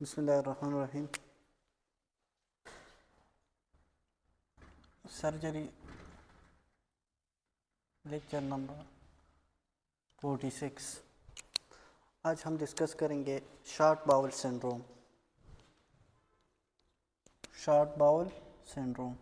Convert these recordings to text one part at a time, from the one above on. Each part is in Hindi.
बिस्मिल्लाहिर्रहमानिर्रहीम। Surgery lecture number 46। आज हम डिस्कस करेंगे short bowel syndrome. Short bowel syndrome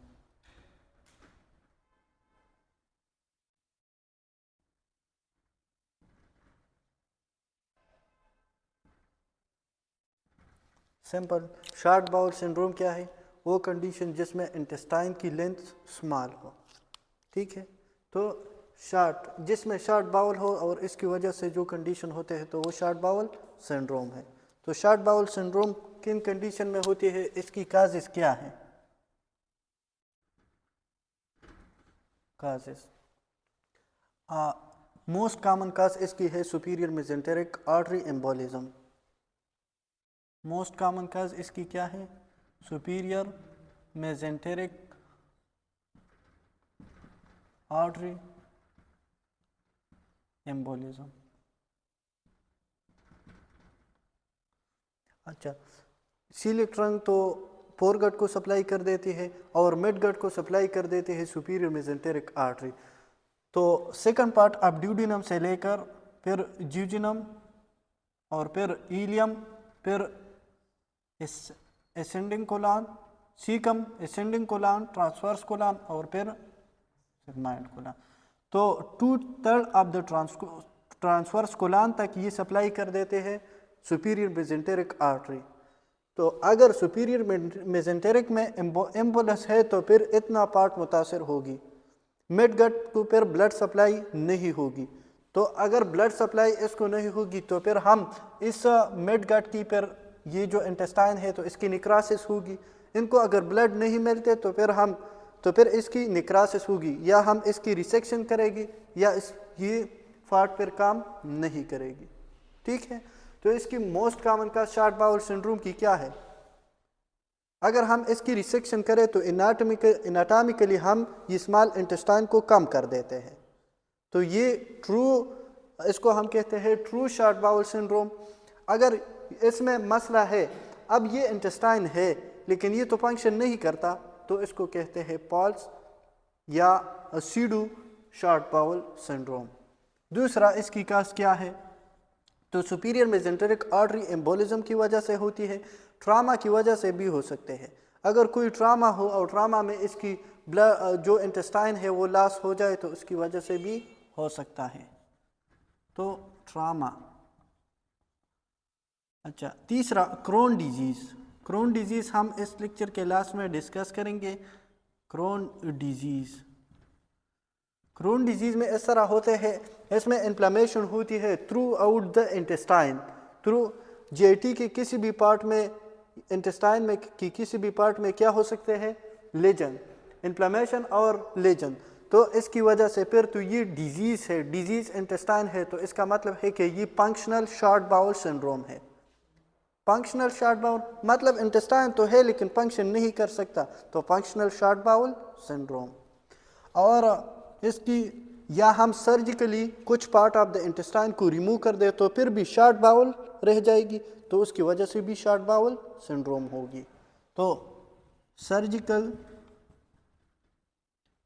simple. Short bowel syndrome क्या है? वो कंडीशन जिसमें इंटेस्टाइन की लेंथ स्मॉल हो। ठीक है, तो जिसमें शॉर्ट बाउल हो और इसकी वजह से जो कंडीशन होते हैं तो वो शॉर्ट बाउल सिंड्रोम है। तो शॉर्ट बाउल सिंड्रोम किन कंडीशन में होती है, इसकी काजेस क्या है? काजेस मोस्ट कॉमन काज इसकी है superior mesenteric artery embolism. Most common काज इसकी क्या है? Superior mesenteric artery embolism. अच्छा, सीलिक ट्रंक तो फोरगट को सप्लाई कर देती है और मिडगट को सप्लाई कर देती है सुपीरियर मेसेंटेरिक आर्टरी। तो सेकंड पार्ट अब ड्यूडिनम से लेकर फिर ज्यूजिनम और फिर इलियम, फिर ascending Kolhan, caecum, ascending Kolhan, transverse Kolhan और फिर सिग्माइड कोलान। तो 2/3 ऑफ द ट्रांसवर्स कोलान तक ये सप्लाई कर देते हैं सुपीरियर मेसेंटेरिक आर्टरी। तो अगर सुपीरियर मेसेंटेरिक में एम्बोलस है तो फिर इतना पार्ट मुतासर होगी। मिड गट को फिर ब्लड सप्लाई नहीं होगी। तो अगर ब्लड सप्लाई इसको नहीं होगी तो फिर हम इस मिड गट की फिर ये जो इंटेस्टाइन है तो इसकी निक्रासिस होगी। इनको अगर ब्लड नहीं मिलते तो फिर इसकी निक्रासिस होगी, या हम इसकी रिसेक्शन करेगी या ये फाट फिर काम नहीं करेगी। ठीक है, तो इसकी मोस्ट कॉमन का शॉर्ट बाउल सिंड्रोम की क्या है? अगर हम इसकी रिसेक्शन करें तो एनाटॉमिकली हम ये स्मॉल इंटेस्टाइन को कम कर देते हैं। तो ये इसको हम कहते हैं ट्रू शॉर्ट बाउल सिंड्रोम। अगर इसमें मसला है, अब ये इंटेस्टाइन है लेकिन ये तो फंक्शन नहीं करता, तो इसको कहते हैं पॉल्स या सीडू शॉर्ट बाउल सिंड्रोम। दूसरा इसकी काज क्या है? तो सुपीरियर मेसेंटेरिक आर्टरी एम्बोलिज्म की वजह से होती है, ट्रामा की वजह से भी हो सकते हैं। अगर कोई ट्रामा हो और ट्रामा में इसकी जो इंटेस्टाइन है वो लॉस हो जाए तो उसकी वजह से भी हो सकता है। तो ट्रामा। अच्छा, तीसरा क्रोन डिजीज़। क्रोन डिजीज़ हम इस लेक्चर के लास्ट में डिस्कस करेंगे। क्रोन डिजीज़ में इस तरह होते हैं, इसमें इन्फ्लेमेशन होती है throughout the intestine, through GIT के किसी भी पार्ट में, इंटेस्टाइन में की किसी भी पार्ट में क्या हो सकते हैं? लेजन, इन्फ्लेमेशन और लेजन। तो इसकी वजह से फिर तो ये डिजीज़ है, डिजीज़ इंटेस्टाइन है, तो इसका मतलब है कि ये फंक्शनल शॉर्ट बाउल सिंड्रोम है। फंक्शनल शॉर्ट बाउल मतलब इंटेस्टाइन तो है लेकिन फंक्शन नहीं कर सकता, तो फंक्शनल शॉर्ट बाउल सिंड्रोम। और इसकी या हम सर्जिकली कुछ पार्ट ऑफ द इंटेस्टाइन को रिमूव कर दे तो फिर भी शॉर्ट बाउल रह जाएगी, तो उसकी वजह से भी शॉर्ट बाउल सिंड्रोम होगी। तो surgical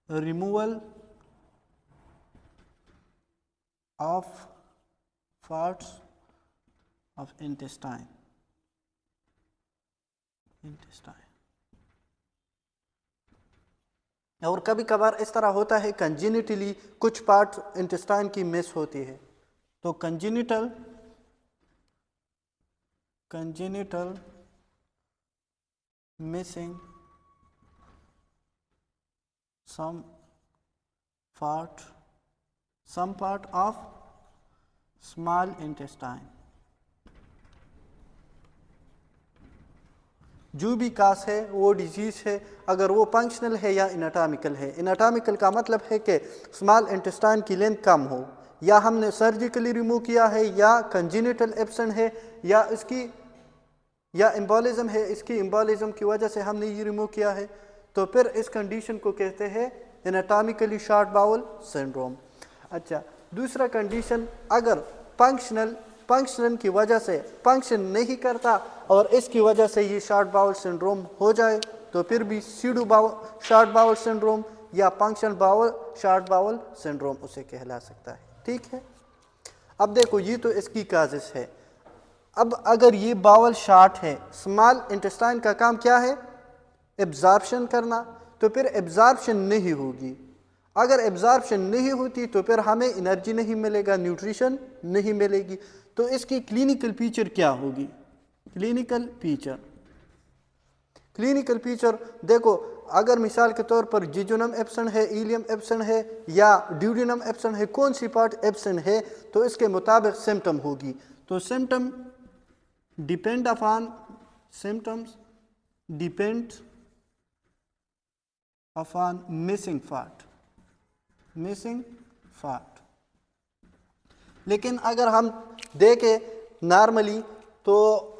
removal of parts of intestine और कभी कभार इस तरह होता है कंजेनिटली कुछ पार्ट इंटेस्टाइन की मिस होती है। तो congenital missing some part of small intestine. जो भी कास है वो डिजीज़ है, अगर वो फंक्शनल है या एनाटॉमिकल है। एनाटॉमिकल का मतलब है कि स्मॉल इंटेस्टाइन की लेंथ कम हो, या हमने सर्जिकली रिमूव किया है, या कंजेनिटल एब्सेंट है, या एम्बोलिज्म है, इसकी एम्बोलिज्म की वजह से हमने ये रिमूव किया है, तो फिर इस कंडीशन को कहते हैं एनाटॉमिकली शॉर्ट बाउल सिंड्रोम। अच्छा, दूसरा कंडीशन, अगर फंक्शनल फंक्शन की वजह से फंक्शन नहीं करता और इसकी वजह से ये शॉर्ट बाउल सिंड्रोम हो जाए तो फिर भी pseudo bowel short bowel syndrome या functional bowel short bowel syndrome उसे कहला सकता है। ठीक है, अब देखो ये तो इसकी काजिस है। अब अगर ये बाउल शॉर्ट है, स्मॉल इंटेस्टाइन का काम क्या है? एब्जॉर्प्शन करना, तो फिर एब्जॉर्प्शन नहीं होगी। अगर एब्जॉर्प्शन नहीं होती तो फिर हमें एनर्जी नहीं मिलेगा, न्यूट्रिशन नहीं मिलेगी। तो इसकी क्लिनिकल फीचर क्या होगी? क्लिनिकल फीचर देखो, अगर मिसाल के तौर पर जिजुनम एब्सेंट है, इलियम एब्सेंट है या ड्यूडिनम एब्सेंट है, कौन सी पार्ट एब्सेंट है तो इसके मुताबिक सिम्टम होगी। तो symptom depend upon missing part. लेकिन अगर हम देखें नॉर्मली तो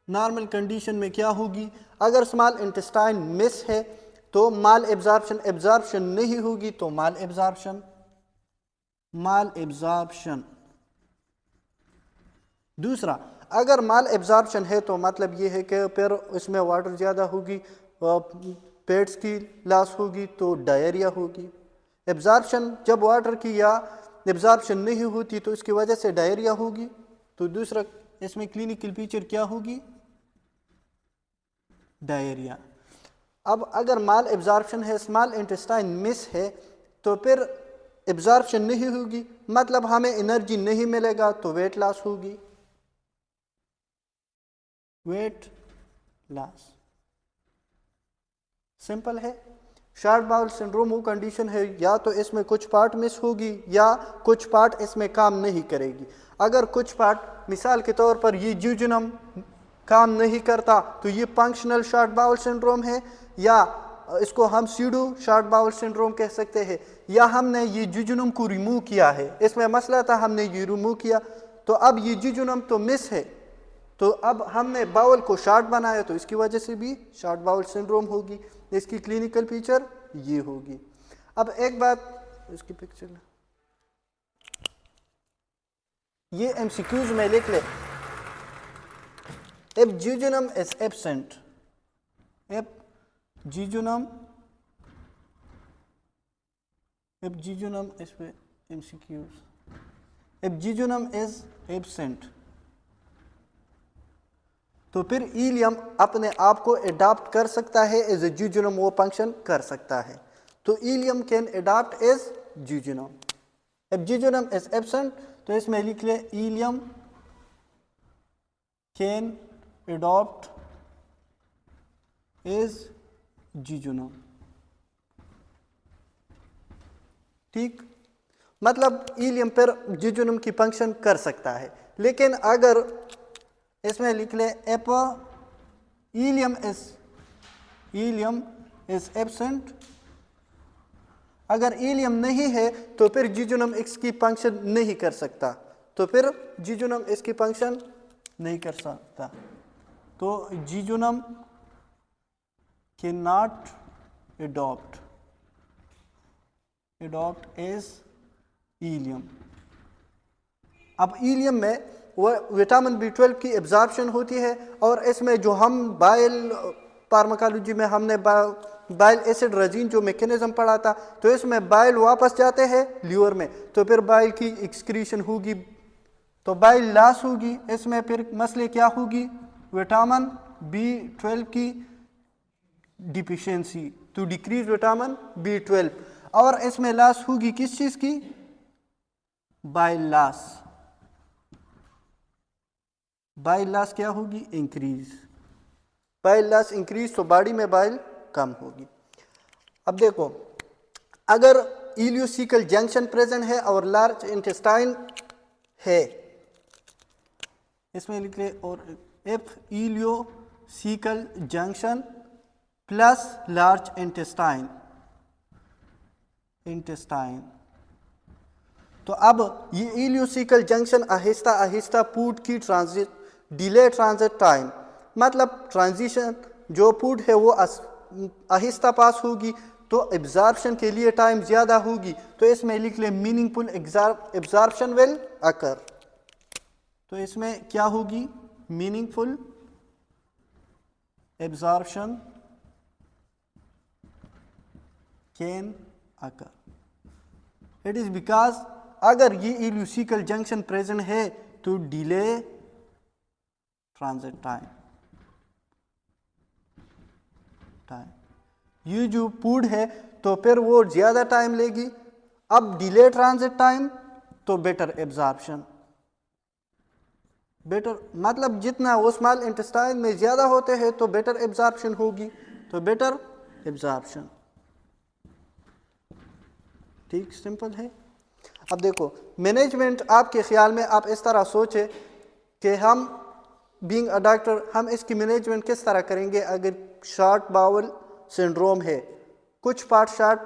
नॉर्मल कंडीशन में क्या होगी? अगर स्मॉल इंटेस्टाइन मिस है तो माल एब्जॉर्प्शन नहीं होगी, तो माल एब्जॉर्प्शन। दूसरा, अगर माल एब्जॉर्प्शन है तो मतलब ये है कि फिर इसमें वाटर ज़्यादा होगी, पेट्स की लॉस होगी तो डायरिया होगी। एब्जॉर्प्शन जब वाटर की या एब्जॉर्प्शन नहीं होती तो इसकी वजह से डायरिया होगी। तो दूसरा इसमें क्लिनिकल फीचर क्या होगी? डायरिया। अब अगर माल एब्जॉर्प्शन है, स्मॉल इंटेस्टाइन मिस है, तो फिर एब्जॉर्प्शन नहीं होगी, मतलब हमें एनर्जी नहीं मिलेगा, तो वेट लॉस होगी। वेट लॉस सिंपल है। शॉर्ट बाउल सिंड्रोम वो कंडीशन है या तो इसमें कुछ पार्ट मिस होगी या कुछ पार्ट इसमें काम नहीं करेगी। अगर कुछ पार्ट, मिसाल के तौर पर ये जिजुनम काम नहीं करता तो ये फंक्शनल शॉर्ट बाउल सिंड्रोम है, या इसको हम सीडो शॉर्ट बाउल सिंड्रोम कह सकते हैं। या हमने ये जिजुनम को रिमूव किया है, इसमें मसला था, हमने ये रिमूव किया तो अब ये जिजुनम तो मिस है, तो अब हमने बाउल को शॉर्ट बनाया तो इसकी वजह से भी शॉर्ट बाउल सिंड्रोम होगी। इसकी क्लिनिकल फीचर ये होगी। अब एक बात, इसकी पिक्चर ये एमसीक्यूज में लिख ले। If jejunum is absent, if jejunum is MCQs, if jejunum is absent, तो फिर इलियम अपने आप को अडॉप्ट कर सकता है एज ए जिजुनम, वो फंक्शन कर सकता है। तो ileum can adopt as jejunum. If jejunum is absent तो इसमें लिख ले ileum can adopt as jejunum. ठीक, मतलब इलियम पर जिजुनम की फंक्शन कर सकता है। लेकिन अगर इसमें लिख ले एप इलियम इज एब्सेंट, अगर इलियम नहीं है तो फिर जिजुनम इसकी फंक्शन नहीं कर सकता, तो फिर जिजुनम इसकी फंक्शन नहीं कर सकता। तो jejunum can not adopt as ileum. अब इलियम में वो विटामिन B12 की एब्जॉर्प्शन होती है, और इसमें जो हम बाइल फार्माकोलॉजी में हमने बाइल एसिड रेजिन जो मैकेनिज्म पढ़ा था, तो इसमें बाइल वापस जाते हैं लीवर में, तो फिर बाइल की एक्सक्रीशन होगी, तो बाइल लॉस होगी। इसमें फिर मसले क्या होगी? विटामिन B12 की deficiency, to decrease vitamin B12, और इसमें लॉस होगी किस चीज़ की? Bile loss. बाइल लॉस क्या होगी? इंक्रीज। बाइल लॉस इंक्रीज तो बॉडी में बाइल कम होगी। अब देखो, अगर इलियोसिकल जंक्शन प्रेजेंट है और लार्ज इंटेस्टाइन है, इसमें लिख ले, और if ileocaecal junction plus large intestine, तो अब ये ileocaecal junction Aahista Aahista food की डिले ट्रांजिट टाइम, मतलब ट्रांजिशन जो फूड है वो आहिस्ता पास होगी, तो एब्जॉर्प्शन के लिए टाइम ज़्यादा होगी। तो इसमें लिख ले मीनिंगफुल एब्जॉर्प्शन विल अकर। तो इसमें क्या होगी, meaningful absorption can occur. It is because अगर ये इल्यूसिकल जंक्शन प्रेजेंट है तो डिले ट्रांजिट टाइम ये जो पुड है तो फिर वो ज़्यादा टाइम लेगी। अब डिले ट्रांजिट टाइम तो बेटर एब्जॉर्प्शन, बेटर मतलब जितना वो स्मॉल इंटेस्टाइन में ज़्यादा होते हैं तो बेटर एब्जॉर्प्शन होगी, तो बेटर एब्जॉर्प्शन। ठीक, सिंपल है। अब देखो मैनेजमेंट आपके ख्याल में आप इस तरह सोचे कि हम बीइंग अ डॉक्टर हम इसकी मैनेजमेंट किस तरह करेंगे। अगर शॉर्ट बाउल सिंड्रोम है, कुछ पार्ट शॉर्ट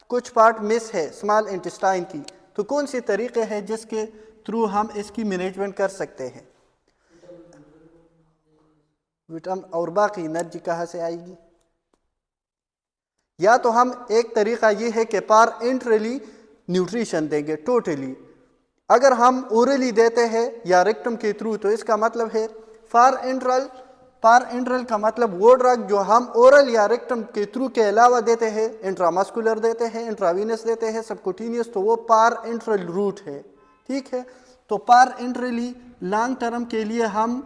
कुछ पार्ट मिस है स्मॉल इंटेस्टाइन की, तो कौन से तरीके हैं जिसके थ्रू हम इसकी मैनेजमेंट कर सकते हैं। विटामिन और बाकी एनर्जी कहाँ से आएगी। या तो हम एक तरीका ये है कि पार इंट्रली न्यूट्रिशन देंगे टोटली। अगर हम ओरली देते हैं या रेक्टम के थ्रू तो इसका मतलब है पार इंट्रल का मतलब वो ड्रग जो हम ओरल या रेक्टम के थ्रू के अलावा देते हैं, इंट्रामस्कुलर देते हैं, इंट्रावीनस देते हैं, सबकुटिनियस, तो वो पार इंट्रल रूट है। ठीक है, तो पार इंट्रली लॉन्ग टर्म के लिए हम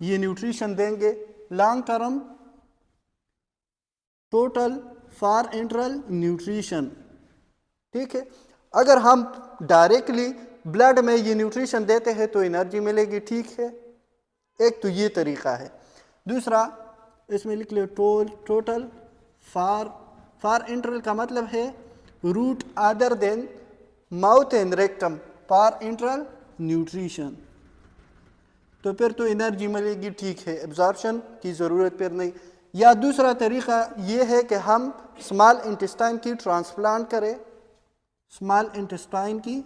ये न्यूट्रिशन देंगे, लॉन्ग टर्म टोटल फार इंट्रल न्यूट्रिशन। ठीक है, अगर हम डायरेक्टली ब्लड में ये न्यूट्रिशन देते हैं तो एनर्जी मिलेगी। ठीक है, एक तो ये तरीका है। दूसरा इसमें लिख लो टोटल फार इंट्रल का मतलब है route other than mouth and rectum, parenteral nutrition, तो फिर तो एनर्जी मिलेगी। ठीक है, एब्जॉर्प्शन की ज़रूरत फिर नहीं। या दूसरा तरीका ये है कि हम स्मॉल इंटेस्टाइन की ट्रांसप्लांट करें, स्मॉल इंटेस्टाइन की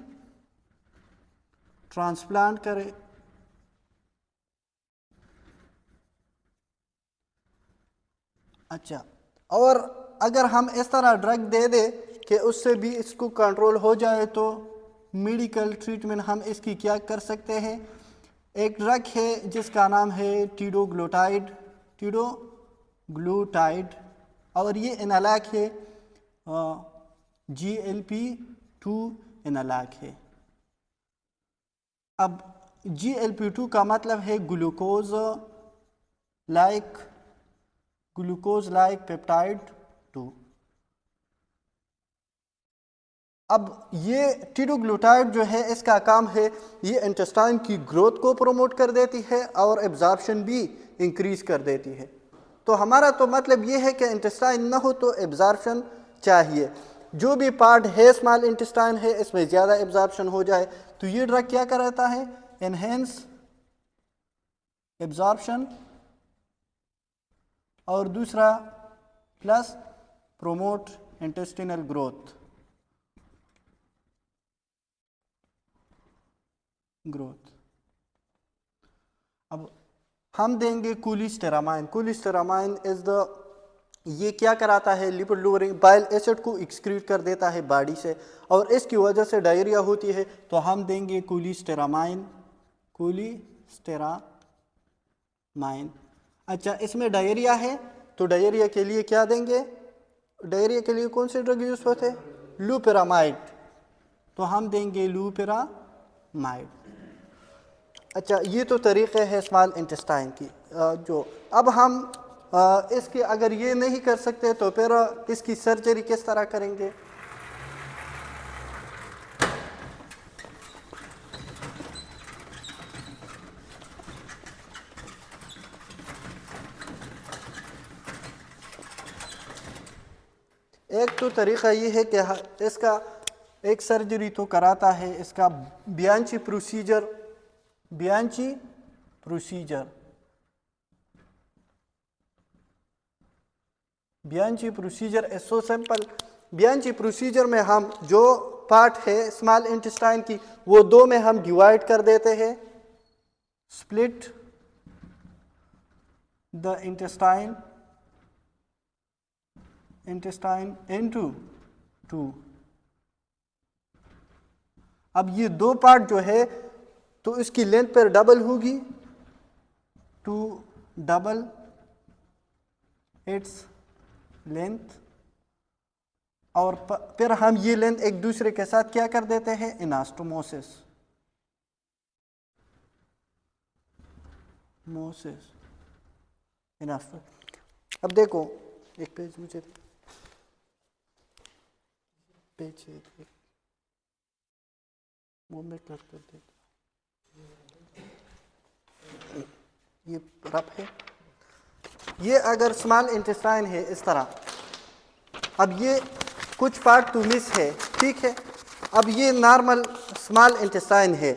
ट्रांसप्लांट करें। अच्छा, और अगर हम इस तरह ड्रग दे दे कि उससे भी इसको कंट्रोल हो जाए तो मेडिकल ट्रीटमेंट हम इसकी क्या कर सकते हैं। एक ड्रग है जिसका नाम है टीडोग्लूटाइड, और ये एनालॉग है GLP-2 एनालॉग है। अब GLP-2 का मतलब है ग्लूकोज लाइक पेप्टाइड 2। अब ये टीडोग्लूटाइड जो है इसका काम है ये इंटेस्टाइन की ग्रोथ को प्रमोट कर देती है और एब्जॉर्प्शन भी इंक्रीज कर देती है। तो हमारा तो मतलब ये है कि इंटेस्टाइन ना हो तो एब्जॉर्प्शन चाहिए। जो भी पार्ट है स्मॉल इंटेस्टाइन है इसमें ज़्यादा एब्जॉर्प्शन हो जाए तो ये ड्रग क्या करता है, एनहेंस एब्जॉर्प्शन, और दूसरा प्लस प्रोमोट इंटेस्टिनल ग्रोथ। अब हम देंगे कोलेस्टेरामाइन। कोलेस्टेरामाइन इज द ये क्या कराता है, लिपिड लोअरिंग, बाइल एसिड को एक्सक्रीट कर देता है बॉडी से और इसकी वजह से डायरिया होती है, तो हम देंगे कोलेस्टेरामाइन। अच्छा, इसमें डायरिया है तो डायरिया के लिए क्या देंगे, डायरिया के लिए कौन से ड्रग यूज होते हैं, लूपेरामाइड, तो हम देंगे लूपेरामाइड। अच्छा, ये तो तरीक़े हैं स्मॉल इंटेस्टाइन की। जो अब हम इसकी अगर ये नहीं कर सकते तो फिर इसकी सर्जरी किस तरह करेंगे। एक तो तरीक़ा ये है कि इसका एक सर्जरी तो कराता है, इसका Bianchi procedure is so simple. Bianchi procedure में हम जो पार्ट है स्मॉल इंटेस्टाइन की वो दो में हम डिवाइड कर देते हैं, स्प्लिट द इंटेस्टाइन इनटू 2। अब ये दो पार्ट जो है तो इसकी लेंथ पर डबल होगी, टू डबल इट्स लेंथ, और फिर हम ये लेंथ एक दूसरे के साथ क्या कर देते हैं, इनास्टोमोसिस, इनास्टो। अब देखो एक पेज मुझे पेज वो मैं कर देता, ये रफ है। ये अगर स्मॉल इंटेस्टाइन है इस तरह, अब ये कुछ पार्ट तो मिस है, ठीक है। अब ये नॉर्मल स्मॉल इंटेस्टाइन है,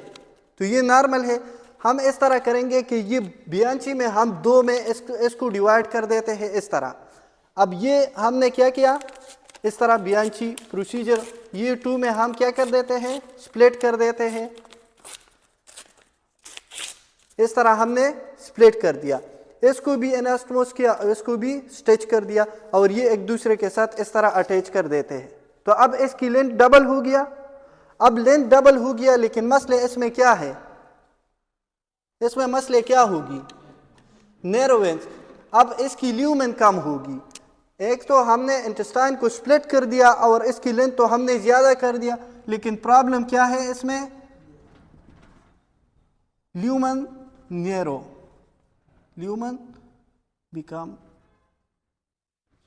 तो ये नॉर्मल है। हम इस तरह करेंगे कि ये बियांची में हम दो में इसको डिवाइड कर देते हैं इस तरह। अब ये हमने क्या किया, इस तरह बियांची प्रोसीजर, ये टू में हम क्या कर देते हैं, स्प्लिट कर देते हैं, इस तरह हमने स्प्लिट कर दिया। इसको भी एनास्टोमोस किया, इसको भी स्टिच कर दिया, और ये एक दूसरे के साथ इस तरह अटैच कर देते हैं। तो अब इसकी लेंथ डबल हो गया। अब लेंथ डबल हो गया, लेकिन मसले इसमें क्या है, इसमें मसले क्या होगी, नैरोवेंस। अब इसकी ल्यूमेन कम होगी। एक तो हमने इंटेस्टाइन को स्प्लिट कर दिया और इसकी लेंथ तो हमने ज्यादा कर दिया, लेकिन प्रॉब्लम क्या है इसमें, lumen narrow, lumen become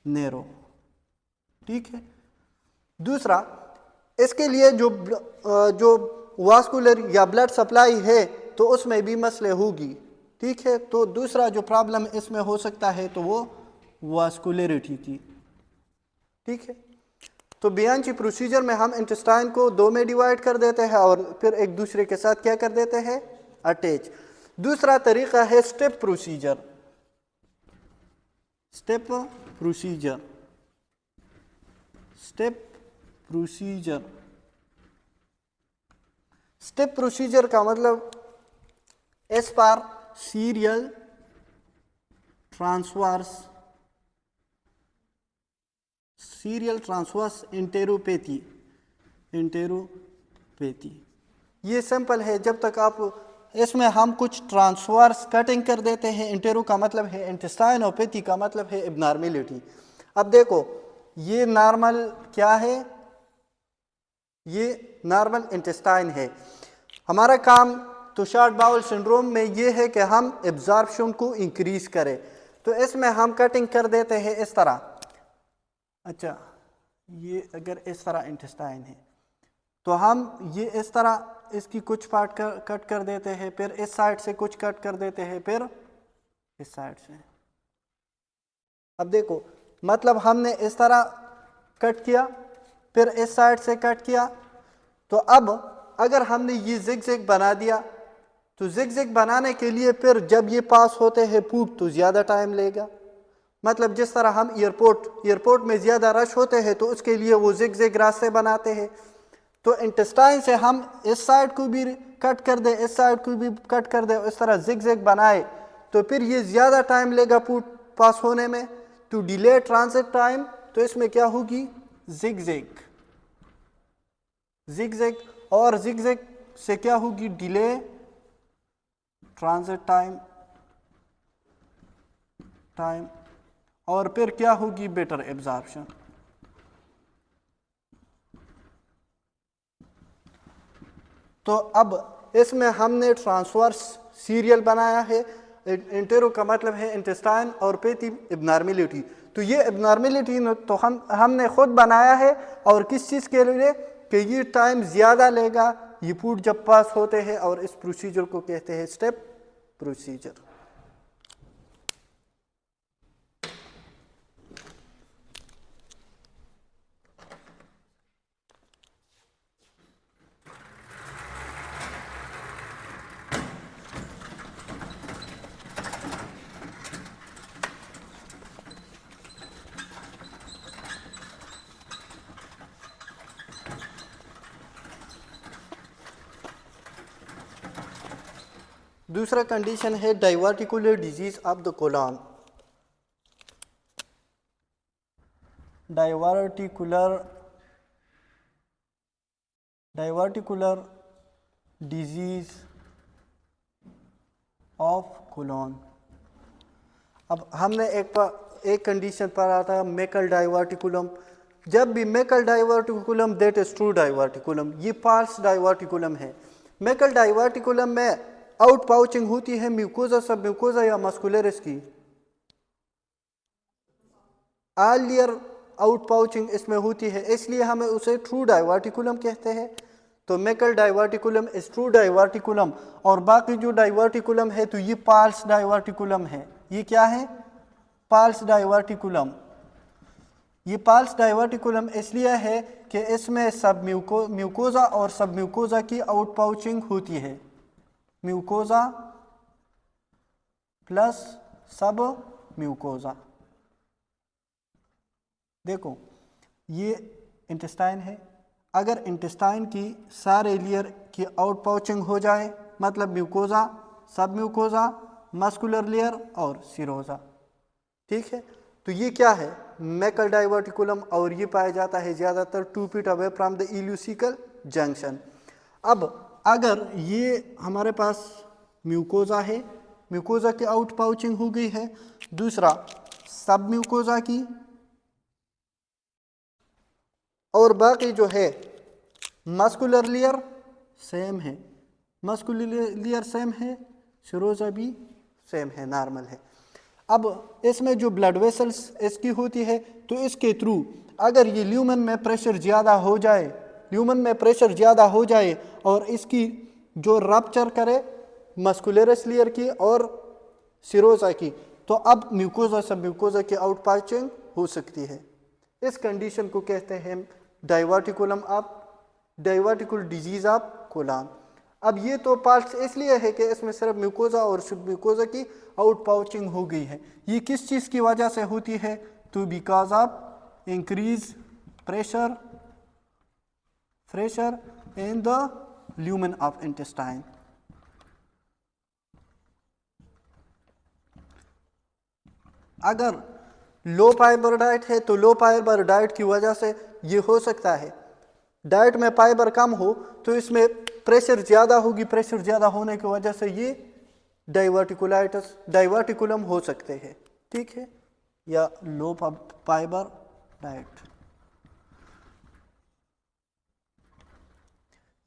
narrow, ठीक है। दूसरा, इसके लिए जो वास्कुलर या ब्लड सप्लाई है तो उसमें भी मसले होगी, ठीक है। तो दूसरा जो प्रॉब्लम इसमें हो सकता है तो वो वास्कुलरिटी की, ठीक है। तो बियांची प्रोसीजर में हम इंटेस्टाइन को दो में डिवाइड कर देते हैं और फिर एक दूसरे के साथ क्या कर देते हैं, अटैच। दूसरा तरीका है step procedure, step procedure, step procedure. Step procedure का मतलब एस पार सीरियल ट्रांसवर्स, सीरियल ट्रांसवर्स इंटेरोपैथी, इंटेरोपैथी। ये सिंपल है, जब तक आप इसमें हम कुछ ट्रांसवर्स कटिंग कर देते हैं। इंटेरो का मतलब है इंटेस्टाइन और पैथी का मतलब है एबनॉर्मेलिटी। अब देखो ये नॉर्मल क्या है, ये नॉर्मल इंटेस्टाइन है। हमारा काम तो शॉर्ट बाउल सिंड्रोम में ये है कि हम एब्जॉर्प्शन को इंक्रीज करें, तो इसमें हम कटिंग कर देते हैं इस तरह। अच्छा, ये अगर इस तरह इंटेस्टाइन है तो हम ये इस तरह इसकी कुछ पार्ट कट कर देते हैं, फिर इस साइड से कुछ कट कर देते हैं, फिर इस साइड से। अब देखो मतलब हमने इस तरह कट किया, फिर इस साइड से कट किया। तो अब अगर हमने ये जिग जिग बना दिया, तो जिग जिग बनाने के लिए फिर जब ये पास होते हैं फूट तो ज़्यादा टाइम लेगा। मतलब जिस तरह हम एयरपोर्ट में ज़्यादा रश होते हैं तो उसके लिए वो जिग जिग रास्ते बनाते हैं। तो इंटेस्टाइन से हम इस साइड को भी कट कर दे, इस साइड को भी कट कर दे, इस तरह जिग जिग बनाए, तो फिर ये ज़्यादा टाइम लेगा फूट पास होने में। तो डिले ट्रांजिट टाइम, तो इसमें क्या होगी, जिग जिग, जिग जिग, और जिग जिग से क्या होगी, डिले ट्रांजिट टाइम, और फिर क्या होगी, बेटर एब्जॉर्प्शन। तो अब इसमें हमने ट्रांसवर्स सीरियल बनाया है। इंटेरो का मतलब है इंटेस्टाइन और पैथी एबनॉर्मेलिटी। तो ये एबनॉर्मेलिटी तो हमने खुद बनाया है, और किस चीज़ के लिए कि ये टाइम ज़्यादा लेगा ये फूड जब पास होते हैं, और इस प्रोसीजर को कहते हैं स्टेप प्रोसीजर। दूसरा कंडीशन है diverticular disease of the colon. Diverticular disease of colon. अब हमने एक कंडीशन पढ़ा था मेकल डाइवर्टिकुलम। जब भी Meckel diverticulum that is true diverticulum, ये फाल्स डाइवर्टिकुलम है। मेकल डाइवर्टिकुलम में आउट पाउचिंग होती है म्यूकोजा, सब म्यूकोजा या मस्कुलरिस की। ऑल लेयर आउट पाउचिंग इसमें होती है, इसलिए हमें उसे ट्रू डाइवर्टिकुलम कहते हैं। तो मेकल डाइवर्टिकुलम इज ट्रू डाइवर्टिकुलम, और बाकी जो डाइवर्टिकुलम है तो ये फाल्स डाइवर्टिकुलम है। ये क्या है? False diverticulum. ये फाल्स डाइवर्टिकुलम इसलिए है कि इसमें सब म्यूकोजा और सब म्यूकोजा की आउट पाउचिंग होती है। म्यूकोजा प्लस सब म्यूकोजा। देखो ये इंटेस्टाइन है, अगर इंटेस्टाइन की सारे लेयर की आउट पाउचिंग हो जाए, मतलब म्यूकोजा, सब म्यूकोजा, मस्कुलर लेयर और सिरोजा, ठीक है, तो ये क्या है? मेकल डाइवर्टिकुलम, और ये पाया जाता है ज़्यादातर 2 feet away from the ileocecal junction. अब अगर ये हमारे पास म्यूकोजा है, म्यूकोजा की आउट पाउचिंग हो गई है, दूसरा सब म्यूकोजा की, और बाकी जो है मस्कुलर लेयर सेम है, मस्कुलर लेयर सेम है, सिरोजा भी सेम है, नॉर्मल है। अब इसमें जो ब्लड वेसल्स इसकी होती है, तो इसके थ्रू अगर ये ल्यूमन में प्रेशर ज़्यादा हो जाए, ल्यूमन में प्रेशर ज़्यादा हो जाए और इसकी जो रप्चर करे मस्कुलरस लेयर की और सिरोजा की, तो अब म्यूकोजा सब म्यूकोजा की आउट पाउचिंग हो सकती है। इस कंडीशन को कहते हैं diverticulum of diverticular disease of colon. अब ये तो पार्ट्स इसलिए है कि इसमें सिर्फ म्यूकोजा और सब म्यूकोजा की आउट पाउचिंग हो गई है। ये किस चीज़ की वजह से होती है? तो because of increase pressure in the lumen of intestine. अगर लो फाइबर डाइट है तो लो फाइबर डाइट की वजह से ये हो सकता है। डाइट में फाइबर कम हो तो इसमें प्रेशर ज़्यादा होगी, प्रेशर ज़्यादा होने की वजह से ये डाइवर्टिकुलम हो सकते हैं, ठीक है, या लो फाइबर डाइट।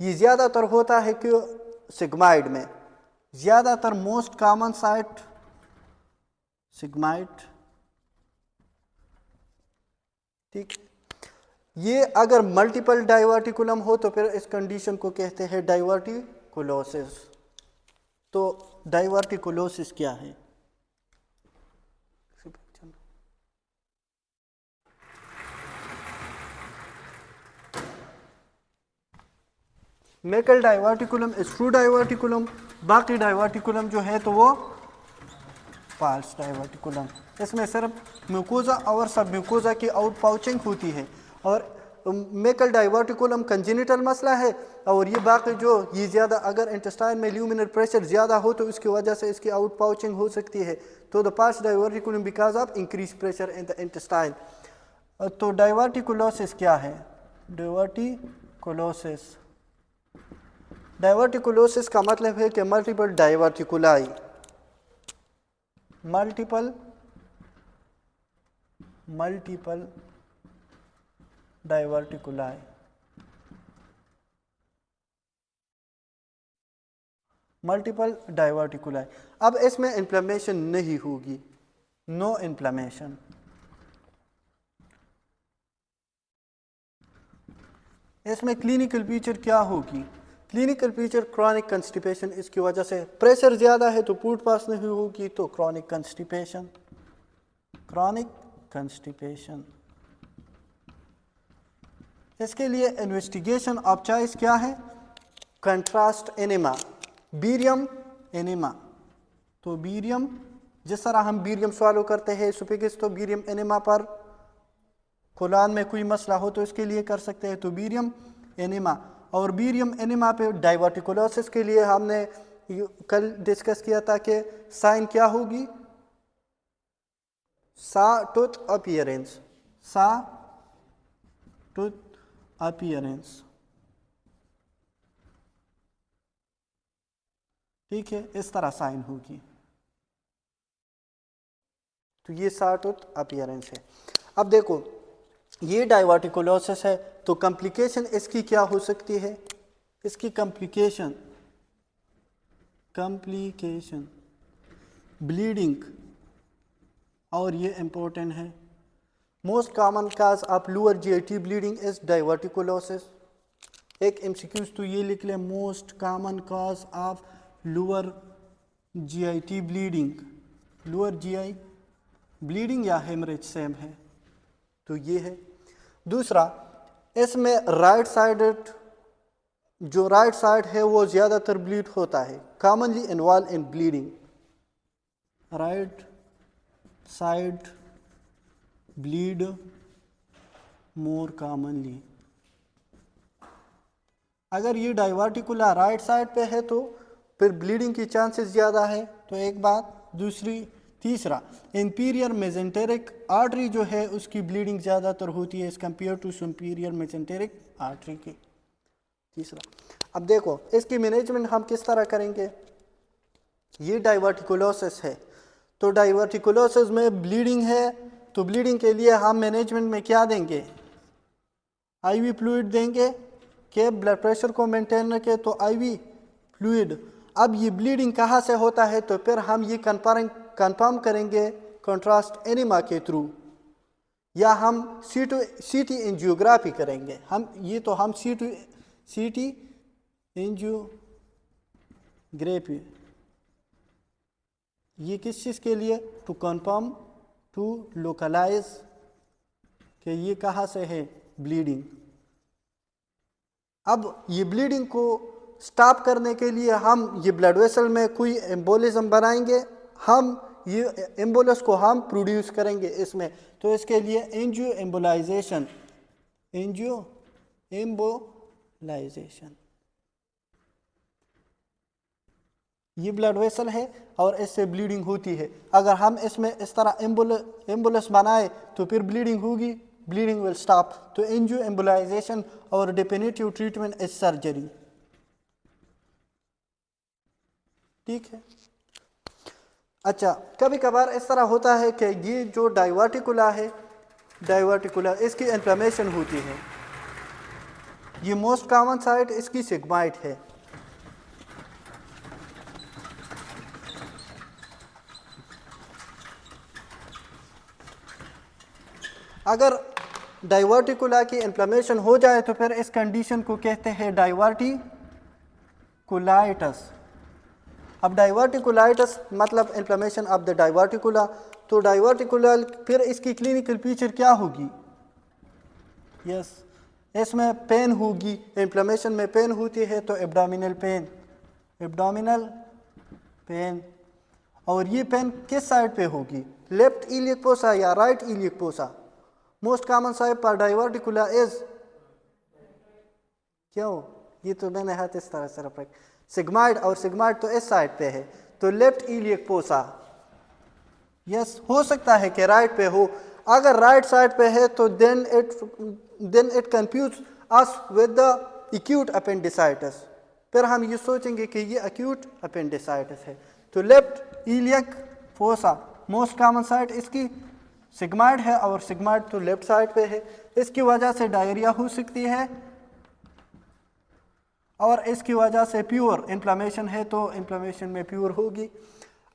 ये ज़्यादातर होता है कि सिग्माइड में, ज़्यादातर मोस्ट कॉमन साइट सिग्माइड, ठीक। ये अगर मल्टीपल डाइवर्टिकुलम हो तो फिर इस कंडीशन को कहते हैं डाइवर्टिकुलोसिस। तो डाइवर्टिकुलोसिस क्या है? Meckel diverticulum is true diverticulum, बाकी डाइवर्टिकुलम जो है तो वो फाल्स डाइवर्टिकुलम। इसमें सिर्फ म्यूकोजा और सब म्यूकोजा की आउट पाउचिंग होती है, और मेकल डाइवर्टिकुलम कंजेनिटल मसला है, और ये बाकी जो ये ज़्यादा अगर इंटेस्टाइन में ल्यूमिनल प्रेशर ज़्यादा हो तो इसकी वजह से इसकी आउट पाउचिंग हो सकती है। तो the false diverticulum because of increase pressure in the intestine. तो डाइवर्टिकुलोसिस क्या है? डाइवर्टिकुलोसिस का मतलब है कि मल्टीपल डाइवर्टिकुलाई, मल्टीपल डाइवर्टिकुलाई। मल्टीपल डाइवर्टिकुलाई। अब इसमें इन्फ्लेमेशन नहीं होगी, नो इन्फ्लेमेशन। इसमें क्लिनिकल फीचर क्या होगी? क्लिनिकल फीचर क्रॉनिक कंस्टिपेशन, इसकी वजह से प्रेशर ज़्यादा है तो फूड पास नहीं होगी, तो क्रॉनिक कंस्टिपेशन। इसके लिए इन्वेस्टिगेशन ऑफ चॉइस क्या है? Contrast enema, बीरियम enema. तो बीरियम, जिस तरह हम बीरियम सॉल्व करते हैं सुफिक्स, तो बीरियम एनेमा पर कोलन में कोई मसला हो तो इसके लिए कर सकते हैं, तो बीरियम एनेमा। और बीरियम एनेमा पे डाइवर्टिकुलोसिस के लिए हमने कल डिस्कस किया था कि साइन क्या होगी? सा टूथ अपीयरेंस, ठीक है, इस तरह साइन होगी। तो ये सार्ट आउट अपीयरेंस है। अब देखो ये डाइवर्टिकुलोसिस है, तो कॉम्प्लिकेशन इसकी क्या हो सकती है? इसकी कॉम्प्लिकेशन ब्लीडिंग, और ये इंपॉर्टेंट है। Most common cause of lower GIT bleeding is diverticulosis. एक एमसीक्यूज तो ये लिख ले, most common cause of lower GIT bleeding. Lower GI bleeding या हेमरेज सेम है, तो ये है। दूसरा, इसमें राइट साइडेड, जो राइट साइड है वो ज़्यादातर ब्लीड होता है, commonly involve in bleeding. Right side bleed more commonly. अगर ये डाइवर्टिकुला राइट साइड पे है तो फिर ब्लीडिंग की चांसेस ज़्यादा है, तो एक बात। दूसरी, तीसरा, इंपीरियर मेजेंटेरिक आर्टरी जो है उसकी ब्लीडिंग ज़्यादातर होती है as compare to superior mesenteric artery की। तीसरा, अब देखो इसकी मैनेजमेंट हम किस तरह करेंगे। ये डाइवर्टिकुलोसिस है, तो डाइवर्टिकुलोसिस में ब्लीडिंग है, तो ब्लीडिंग के लिए हम मैनेजमेंट में क्या देंगे? आईवी फ्लूइड देंगे कि ब्लड प्रेशर को मेंटेन रखे, तो आईवी फ्लूइड। अब ये ब्लीडिंग कहाँ से होता है, तो फिर हम ये कंफर्म करेंगे कंट्रास्ट एनिमा के थ्रू, या हम सीटी एंजियोग्राफी करेंगे। हम सीटी एंजियोग्राफी, ये किस चीज़ के लिए? टू कंफर्म, टू लोकलाइज कि ये कहाँ से है ब्लीडिंग। अब ये ब्लीडिंग को स्टॉप करने के लिए हम ये ब्लड वेसल में कोई एम्बोलिज्म बनाएंगे, हम ये एम्बोलस को हम प्रोड्यूस करेंगे इसमें, तो इसके लिए एंजियो एम्बोलाइजेशन ये ब्लड वेसल है और इससे ब्लीडिंग होती है। अगर हम इसमें इस तरह एम्बुलस बनाए तो फिर ब्लीडिंग होगी, ब्लीडिंग विल स्टॉप। तो एंजियो एम्बोलाइजेशन और डेफिनेटिव ट्रीटमेंट इज सर्जरी। ठीक है। अच्छा, कभी कभार इस तरह होता है कि ये जो डाइवर्टिकुला है, इसकी इन्फ्लेमेशन होती है। ये मोस्ट कॉमन साइट इसकी सिग्माइड है। अगर डाइवर्टिकुला की इन्फ्लेमेशन हो जाए तो फिर इस कंडीशन को कहते हैं डाइवर्टिकुलाइटिस। अब डाइवर्टिकुलाइटिस मतलब इन्फ्लेमेशन ऑफ द डाइवर्टिकुला। तो डाइवर्टिकुला फिर इसकी क्लिनिकल पिक्चर क्या होगी? यस, इसमें पेन होगी, इन्फ्लेमेशन में पेन होती है तो एब्डोमिनल पेन। और ये पेन किस साइड पे होगी? लेफ्ट इलियक फोसा या right iliac fossa? Most common side पर डाइवर्टिकुला इज, क्यों? ये तो मैंने हाथ इस तरह से रखा, सिग्माइड, और सिग्माइड तो इस साइड पे है, तो लेफ्ट इलियक फोसा। यस, हो सकता है कि राइट पे हो। अगर राइट साइड पे है तो then it confuse us with the acute appendicitis. फिर हम ये सोचेंगे कि ये एक्यूट अपेंडिसाइटिस है। तो left iliac fossa most common side इसकी सिग्माइड है, और सिग्माइड तो लेफ्ट साइड पे है। इसकी वजह से डायरिया हो सकती है, और इसकी वजह से प्योर इन्फ्लेमेशन है तो इन्फ्लेमेशन में प्योर होगी।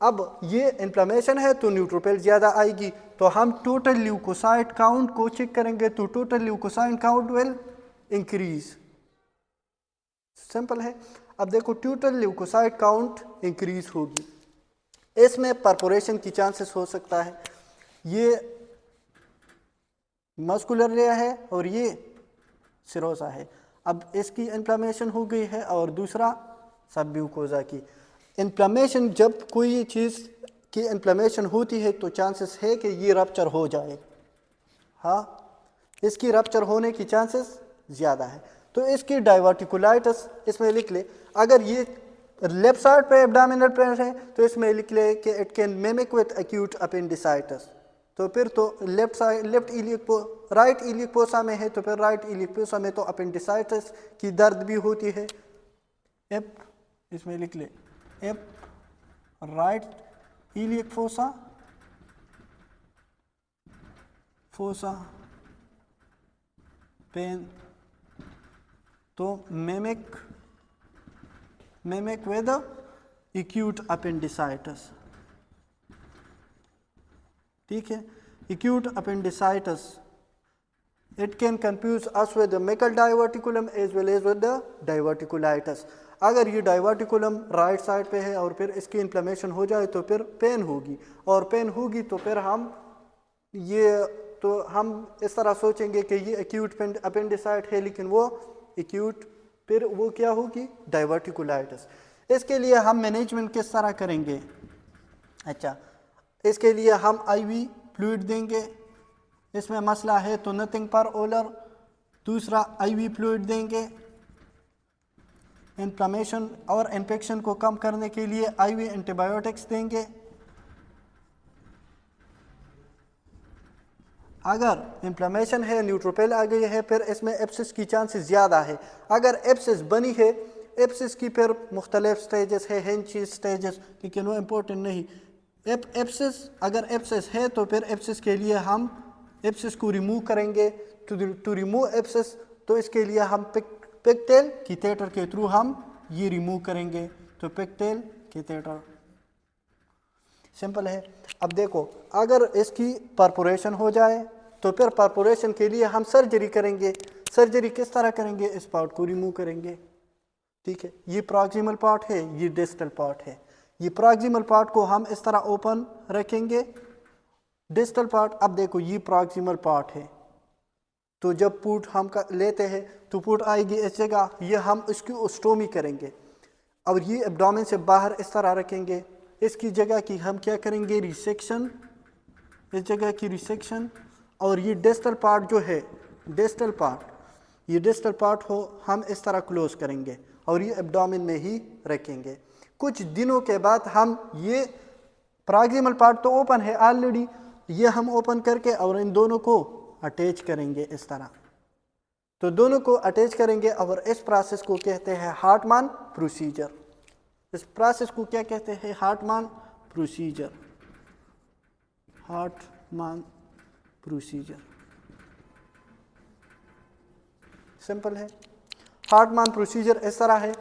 अब ये इन्फ्लेमेशन है तो न्यूट्रोफिल ज़्यादा आएगी, तो हम टोटल ल्यूकोसाइट काउंट को चेक करेंगे, तो total leucocyte count will increase. Simple है। अब देखो टोटल ल्यूकोसाइट काउंट इंक्रीज होगी, इसमें परपोरेशन की चांसेस हो सकता है। ये मस्कुलर लेयर है और ये सिरोसा है। अब इसकी इन्फ्लेमेशन हो गई है, और दूसरा सबम्यूकोजा की इन्फ्लेमेशन। जब कोई चीज़ की इन्फ्लेमेशन होती है तो चांसेस है कि ये रप्चर हो जाए। हाँ, इसकी रप्चर होने की चांसेस ज़्यादा है। तो इसकी डाइवर्टिकुलाइटिस इसमें लिख ले। अगर ये लेफ्ट साइड पे एब्डोमिनल पेन है तो इसमें लिख ले कि it can mimic with acute appendicitis. तो फिर तो राइट इलियक फोसा में है तो फिर राइट इलियक फोसा में तो अपेंडिसाइटिस की दर्द भी होती है। इसमें लिख ले एप राइट इलियक फोसा पेन, तो मेमिक विद एक्यूट अपेंडिसाइटिस। ठीक है, acute appendicitis, it can confuse us with the mecal diverticulum as well as with the diverticulitis। अगर ये diverticulum राइट साइड पे है और फिर इसकी इन्फ्लेमेशन हो जाए तो फिर पेन होगी, और पेन होगी तो फिर हम इस तरह सोचेंगे कि ये एक्यूट अपेंडिसाइट है, लेकिन वो एक्यूट फिर वो क्या होगी, डाइवर्टिकुलाइटिस। इसके लिए हम मैनेजमेंट किस तरह करेंगे? अच्छा, इसके लिए हम IV फ्लूइड देंगे, इसमें मसला है तो नथिंग पर ओलर। दूसरा IV फ्लूइड देंगे, इन्फ्लेमेशन और इन्फेक्शन को कम करने के लिए IV एंटीबायोटिक्स देंगे। अगर इन्फ्लेमेशन है, न्यूट्रोपिल आ गई है, फिर इसमें एब्सिस की चांसेस ज़्यादा है। अगर एब्सिस बनी है, एब्सिस की फिर मुख्तलिफ स्टेजेस है, हेंची स्टेजेस, लेकिन वो इम्पोर्टेंट नहीं। अगर एब्सिस है तो फिर एब्सिस के लिए हम एब्सिस को रिमूव करेंगे। टू रिमूव एब्सिस, तो इसके लिए हम पिगटेल कैथेटर के थ्रू हम ये रिमूव करेंगे। तो पिगटेल कैथेटर सिंपल है। अब देखो, अगर इसकी परफोरेशन हो जाए तो फिर परफोरेशन के लिए हम सर्जरी करेंगे। सर्जरी किस तरह करेंगे? इस पार्ट को रिमूव करेंगे। ठीक है, ये प्रॉक्सिमल पार्ट है, ये डिस्टल पार्ट है। ये प्रॉक्सिमल पार्ट को हम इस तरह ओपन रखेंगे। डिस्टल पार्ट, अब देखो ये प्रॉक्सिमल पार्ट है, तो जब पुट हम लेते हैं तो पुट आएगी इस जगह, ये हम इसकी ओस्टोमी करेंगे। और ये एब्डोमेन से बाहर इस तरह रखेंगे। इसकी जगह की हम क्या करेंगे? रिसेक्शन, इस जगह की रिसेक्शन। और ये डिस्टल पार्ट जो है, डिस्टल पार्ट, ये डिस्टल पार्ट हो हम इस तरह क्लोज करेंगे और ये एब्डोमेन में ही रखेंगे। कुछ दिनों के बाद हम ये प्रॉक्सिमल पार्ट तो ओपन है ऑलरेडी, ये हम ओपन करके और इन दोनों को अटैच करेंगे इस तरह। तो दोनों को अटैच करेंगे और इस प्रोसेस को कहते हैं हार्टमैन प्रोसीजर। इस प्रोसेस को क्या कहते हैं? Hartmann procedure. Hartmann procedure simple है। हार्टमैन प्रोसीजर इस तरह है।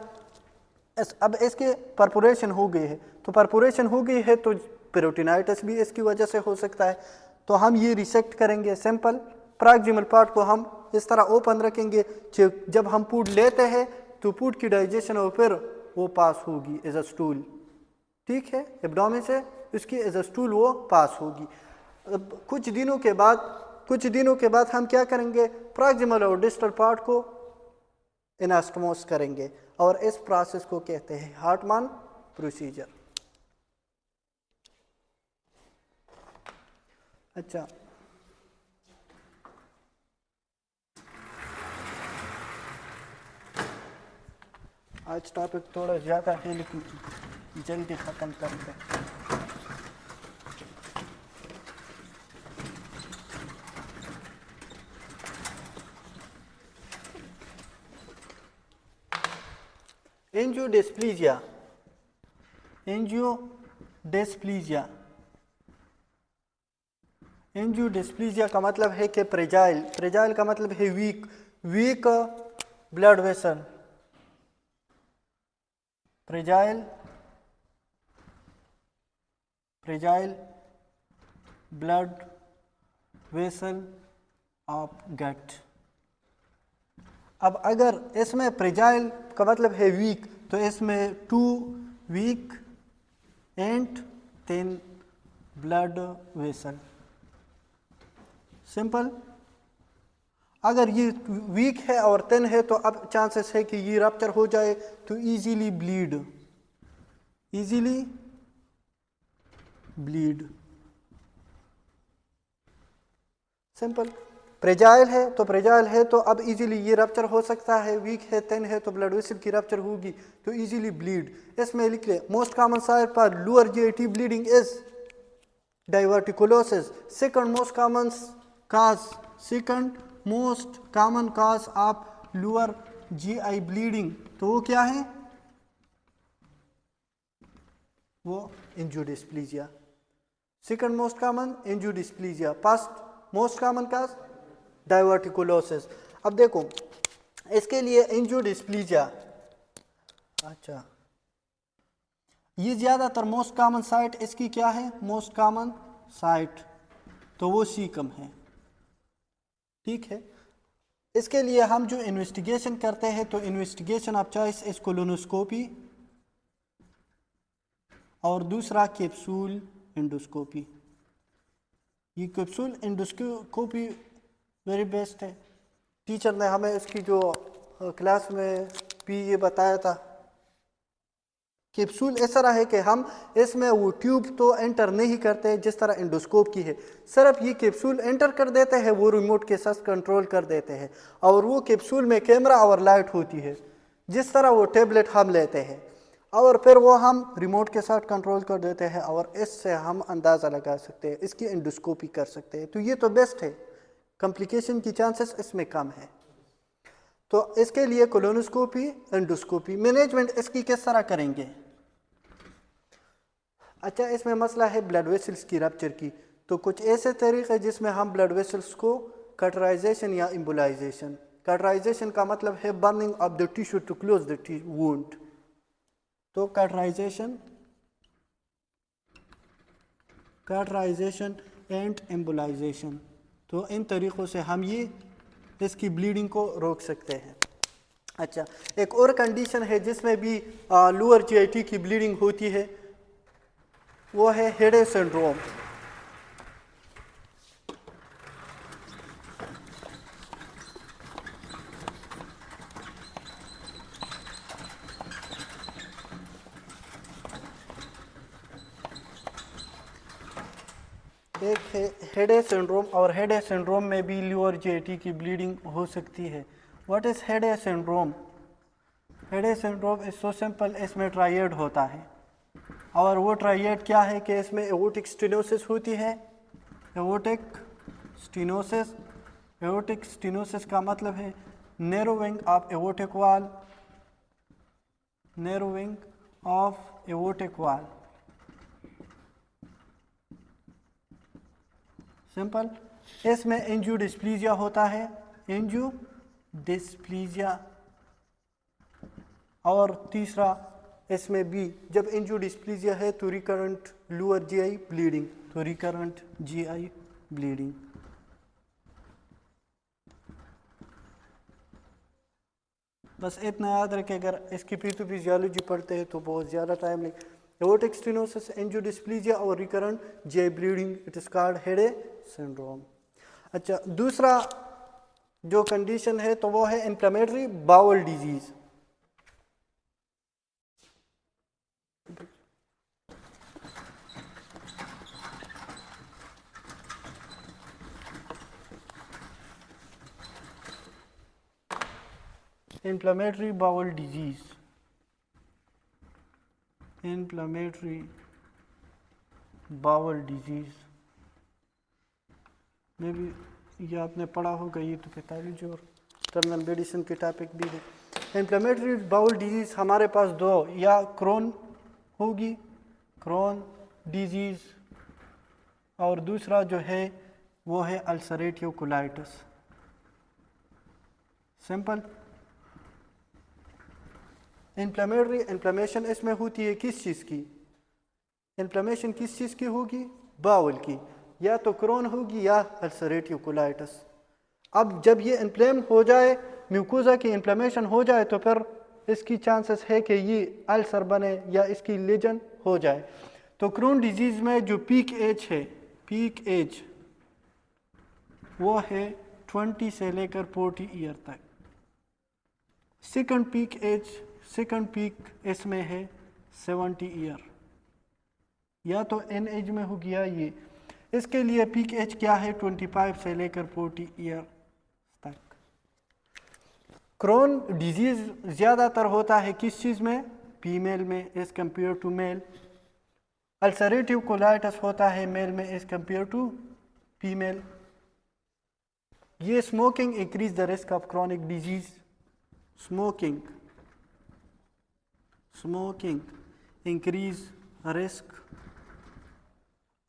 अब इसके परफोरेशन हो गई है, तो परफोरेशन हो गई है तो पेरिटोनाइटिस भी इसकी वजह से हो सकता है। तो हम ये रिसेक्ट करेंगे। सिंपल, प्रॉक्सिमल पार्ट को हम इस तरह ओपन रखेंगे। जब हम फूड लेते हैं तो फूड की डाइजेशन और फिर वो पास होगी एज अ स्टूल। ठीक है, एब्डोमेन से इसकी एज अ स्टूल वो पास होगी। अब कुछ दिनों के बाद हम क्या करेंगे? प्रॉक्सिमल और डिस्टल पार्ट को एनास्टोमोस करेंगे और इस प्रोसेस को कहते हैं हार्टमैन प्रोसीजर। अच्छा, आज टॉपिक थोड़ा ज़्यादा है लेकिन जल्दी ख़त्म करते हैं। एंजियोडिस्प्लीजिया। एंजियोडिस्प्लीजिया का मतलब है कि प्रेजाइल का मतलब है weak blood vessel. Fragile blood vessel of gut. अब अगर इसमें प्रेजाइल का मतलब है वीक, तो इसमें 2 week and 10 blood vessel. Simple. अगर ये वीक है और 10 है तो अब चांसेस है कि ये रप्चर हो जाए तो इजीली ब्लीड। सिंपल। प्रेजाइल है तो अब इजीली ये रप्चर हो सकता है। वीक है, 10 है तो ब्लड वेसल की रप्चर होगी तो इजीली ब्लीड। इसमें लिख ले मोस्ट कॉमन साइड पर lower GIT bleeding is diverticulosis. Second most common cause of lower GI bleeding, तो वो क्या है? वो angiodysplasia. Second most common angiodysplasia, first most common cause diverticulosis. अब देखो इसके लिए एंजियोडिस्प्लीजिया, अच्छा ये ज़्यादातर मोस्ट कॉमन साइट इसकी क्या है, मोस्ट कॉमन साइट तो वो सीकम है, ठीक है। इसके लिए हम जो इन्वेस्टिगेशन करते हैं तो इन्वेस्टिगेशन ऑफ चॉइस इस कोलोनोस्कोपी और दूसरा कैप्सूल एंडोस्कोपी। ये कैप्सूल एंडोस्कोपी वेरी बेस्ट है। टीचर ने हमें इसकी जो क्लास में भी ये बताया था। कैप्सूल इस तरह है कि हम इसमें वो ट्यूब तो एंटर नहीं करते जिस तरह एंडोस्कोप की है, सिर्फ ये कैप्सूल एंटर कर देते हैं, वो रिमोट के साथ कंट्रोल कर देते हैं और वो कैप्सूल में कैमरा और लाइट होती है, जिस तरह वो टेबलेट हम लेते हैं और फिर वो हम रिमोट के साथ कंट्रोल कर देते हैं और इससे हम अंदाज़ा लगा सकते हैं, इसकी एंडोस्कोपी कर सकते हैं। तो ये तो बेस्ट है, कॉम्प्लिकेशन की चांसेस इसमें कम है। तो इसके लिए कोलोनोस्कोपी एंडोस्कोपी। मैनेजमेंट इसकी किस तरह करेंगे? अच्छा इसमें मसला है ब्लड वेसल्स की रप्चर की, तो कुछ ऐसे तरीके जिसमें हम ब्लड वेसल्स को कटराइजेशन या इम्बोलाइजेशन, कटराइजेशन का मतलब है burning of the tissue to close the wound, तो कटराइजेशन एंड एम्बोलाइजेशन, तो इन तरीक़ों से हम ये इसकी ब्लीडिंग को रोक सकते हैं। अच्छा एक और कंडीशन है जिसमें भी लोअर जीआईटी की ब्लीडिंग होती है, वो है हेडे सिंड्रोम। एक है हेडे सिंड्रोम और हेडे सिंड्रोम में भी लोअर जीआईटी की ब्लीडिंग हो सकती है। What is Heyde syndrome? Heyde syndrome is so simple, इसमें ट्रायड होता है और वो ट्रायड क्या है कि इसमें एओर्टिक स्टेनोसिस होती है। एओर्टिक स्टेनोसिस, एओर्टिक स्टेनोसिस का मतलब है narrowing of aortic wall, narrowing of aortic wall, simple. इसमें एंजियोडिस्प्लीजिया होता है, एंजियोडिस्प्लीजिया। और तीसरा इसमें भी जब एंजियोडिस्प्लीजिया है तो रिकरेंट लोअर जीआई ब्लीडिंग, तो रिकरेंट जीआई ब्लीडिंग। बस इतना याद रखें, अगर इसकी पैथोफिजियोलॉजी पढ़ते हैं तो बहुत ज़्यादा टाइम लगे। एओर्टिक स्टेनोसिस, एंजियोडिस्प्लीजिया और recurrent GI bleeding, it is called Heyde syndrome. अच्छा दूसरा जो कंडीशन है तो वो है inflammatory bowel disease. inflammatory bowel disease, inflammatory bowel disease में भी ये आपने पढ़ा होगा, ये तो 45 और टर्नल मेडिसिन के टॉपिक भी है। इन्फ्लेमेटरी बाउल डिजीज़ हमारे पास दो, या क्रोन होगी, क्रोन डिजीज़, और दूसरा जो है वो है अल्सरेटिव कोलाइटिस। सिंपल। इन्फ्लेमेशन इसमें होती है किस चीज़ की? इन्फ्लेमेशन किस चीज़ की होगी? बाउल की, या तो क्रोन होगी या अल्सरेटिव कोलाइटिस। अब जब ये इन्फ्लेम हो जाए, म्यूकोजा की इन्फ्लेमेशन हो जाए, तो फिर इसकी चांसेस है कि ये अल्सर बने या इसकी लीजन हो जाए। तो क्रोन डिजीज़ में जो पीक एज है, पीक एज वो है 20 से लेकर 40 ईयर तक। Second peak age, second peak इसमें है 70 ईयर, या तो एन एज में हो गया ये। इसके लिए पीक एज क्या है? 25 से लेकर 40 ईयर तक। क्रोन डिजीज ज़्यादातर होता है किस चीज़ में? फीमेल में as compare to male. Ulcerative colitis होता है मेल में एज कंपेयर टू फीमेल। ये smoking increase the risk of chronic disease. Smoking, smoking increase risk.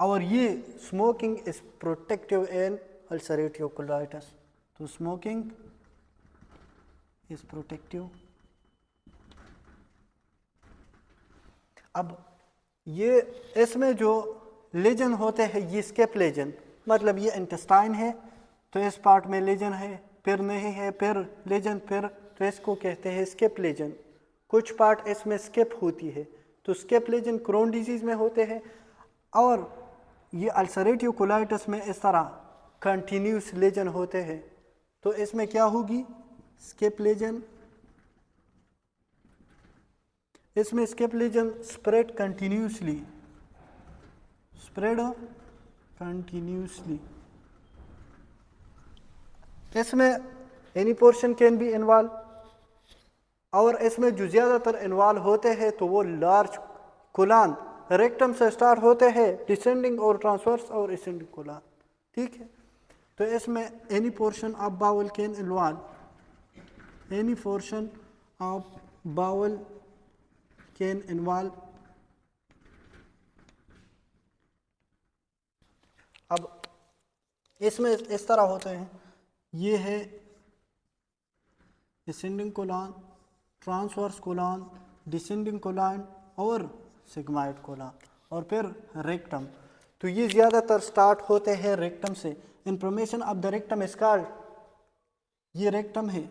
और ये smoking is protective in ulcerative colitis. तो स्मोकिंग इज प्रोटेक्टिव। अब ये इसमें जो लेजन होते हैं ये स्केप लेजन, मतलब ये इंटेस्टाइन है तो इस पार्ट में लेजन है, फिर नहीं है फिर लेजन, फिर तो इसको कहते हैं स्केप लेजन। कुछ पार्ट इसमें स्केप होती है तो स्केप लेजन क्रोन डिजीज में होते हैं। और ये अल्सरेटिव कोलाइटिस में इस तरह कंटिन्यूस लेजन होते हैं तो इसमें क्या होगी, स्केप लेजन। इसमें skip lesion spread continuously, spread continuously. इसमें any portion can be involve. और इसमें जो ज़्यादातर इन्वॉल्व होते हैं तो वो लार्ज कोलान रेक्टम से स्टार्ट होते हैं, डिसेंडिंग और ट्रांसवर्स और असेंडिंग कोलान। ठीक है, तो इसमें any portion of bowel can involve, any portion of bowel can involve. अब इसमें इस तरह होते हैं, ये है ascending colon, transverse colon, descending colon और सिग्माइड कोलान, और फिर रेक्टम। तो ये ज़्यादातर स्टार्ट होते हैं रेक्टम से। Information of the rectum is called, ये रेक्टम है